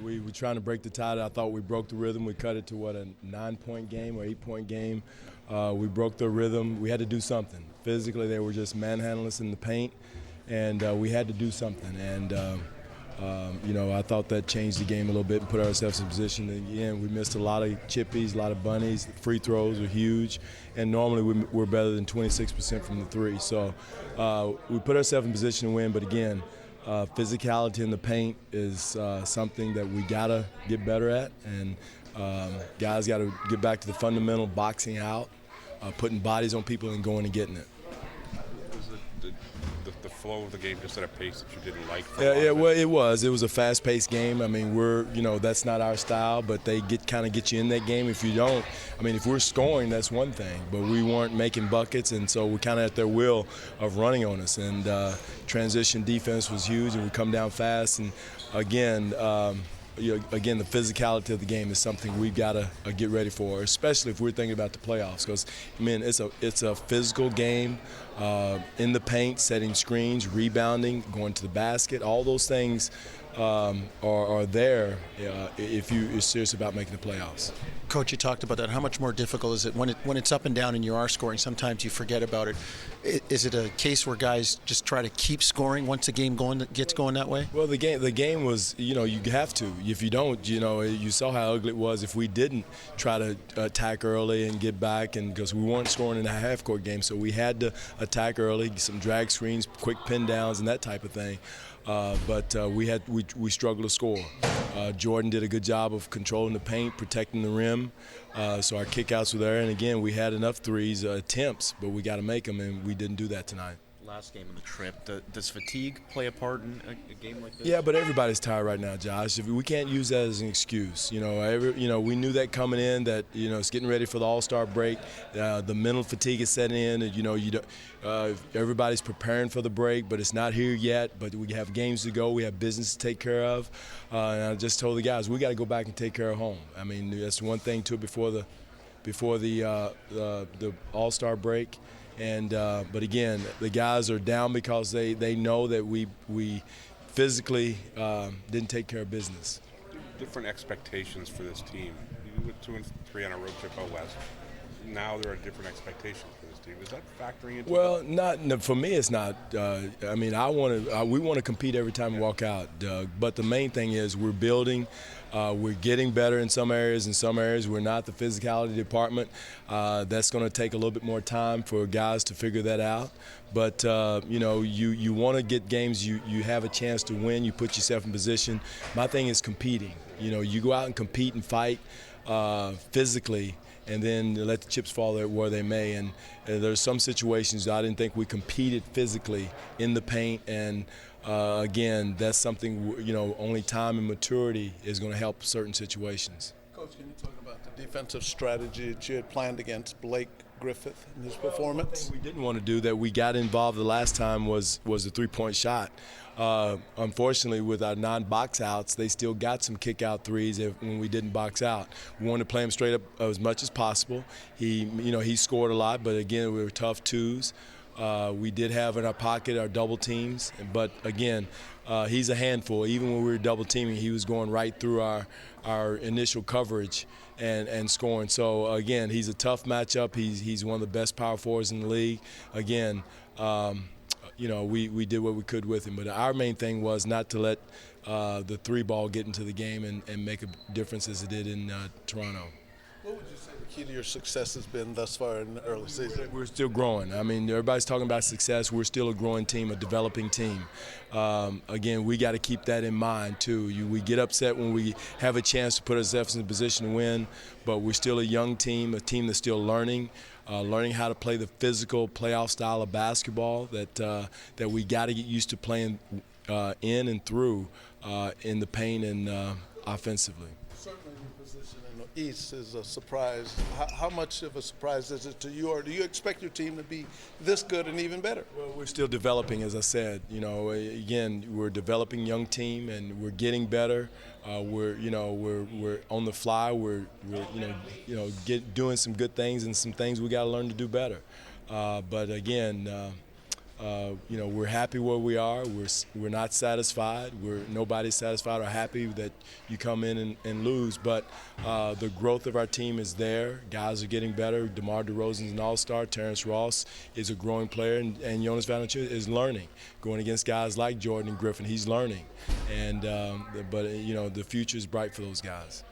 We were trying to break the tide. I thought we broke the rhythm. We cut it to, a 9-point game or 8-point game. We broke the rhythm. We had to do something. Physically, they were just manhandling us in the paint, and we had to do something. And, I thought that changed the game a little bit and put ourselves in position. And again, we missed a lot of chippies, a lot of bunnies. The free throws were huge, and normally we're better than 26% from the three. So we put ourselves in position to win, but again, physicality in the paint is something that we gotta get better at, and guys got to get back to the fundamental boxing out, putting bodies on people and going and getting it. Was the flow of the game just at a pace that you didn't like? Yeah, well, it was. It was a fast-paced game. I mean, that's not our style, but they kind of get you in that game. If you don't, if we're scoring, that's one thing, but we weren't making buckets, and so we're kind of at their will of running on us. And transition defense was huge, and we come down fast. And again, the physicality of the game is something we've got to get ready for, especially if we're thinking about the playoffs. Because it's a physical game, in the paint, setting screens, rebounding, going to the basket. All those things are there if you're serious about making the playoffs. Coach, you talked about that. How much more difficult is it when it's up and down and you are scoring? Sometimes you forget about it. Is it a case where guys just try to keep scoring once the game gets going that way? Well, the game was, you have to. If you don't, you saw how ugly it was if we didn't try to attack early and get back, and because we weren't scoring in a half-court game, so we had to attack early, some drag screens, quick pin downs, and that type of thing. But we struggled to score. Jordan did a good job of controlling the paint, protecting the rim, so our kickouts were there. And again, we had enough threes attempts, but we got to make them, and we didn't do that tonight. Last game of the trip, does fatigue play a part in a game like this? Yeah, but everybody's tired right now, Josh. We can't use that as an excuse. We knew that coming in, that it's getting ready for the All-Star break. The mental fatigue is setting in. And, everybody's preparing for the break, but it's not here yet. But we have games to go. We have business to take care of. And I just told the guys we got to go back and take care of home. That's one thing too before the All-Star break. And but again, the guys are down because they know that we physically didn't take care of business. Different expectations for this team. You went 2 and 3 on a road trip out west. Now there are different expectations for this team. Is that factoring into? Well, no, for me it's not. We want to compete every time we walk out, Doug. But the main thing is we're building. We're getting better in some areas. In some areas, we're not the physicality department. That's going to take a little bit more time for guys to figure that out. But, you want to get games you have a chance to win. You put yourself in position. My thing is competing. You go out and compete and fight physically, and then let the chips fall where they may. And there's some situations I didn't think we competed physically in the paint, and again, that's something, only time and maturity is going to help certain situations. Coach, can you talk about the defensive strategy that you had planned against Blake Griffith in his performance? We didn't want to do that. We got involved the last time was the three-point shot. Unfortunately, with our non-box outs, they still got some kick-out threes when we didn't box out. We wanted to play him straight up as much as possible. He scored a lot, but again, we were tough twos. We did have in our pocket our double teams, but again, he's a handful. Even when we were double teaming, he was going right through our initial coverage and scoring. So again, he's a tough matchup. He's one of the best power forwards in the league. Again, we did what we could with him, but our main thing was not to let the three ball get into the game and make a difference as it did in Toronto. What would you say the key to your success has been thus far in the early season? We're still growing. Everybody's talking about success. We're still a growing team, a developing team. Again, we got to keep that in mind, too. We get upset when we have a chance to put ourselves in a position to win, but we're still a young team, a team that's still learning how to play the physical playoff style of basketball that we got to get used to playing in and through in the paint and offensively. Certainly your position in the East is a surprise. How much of a surprise is it to you, or do you expect your team to be this good and even better? Well, we're still developing, as I said. Again, we're a developing young team, and we're getting better. We're on the fly. We're doing some good things and some things we got to learn to do better. But again, We're happy where we are. We're not satisfied. Nobody's satisfied or happy that you come in and lose. But the growth of our team is there. Guys are getting better. DeMar DeRozan's an all-star. Terrence Ross is a growing player, and Jonas Valanciunas is learning. Going against guys like Jordan and Griffin, he's learning. And the future is bright for those guys.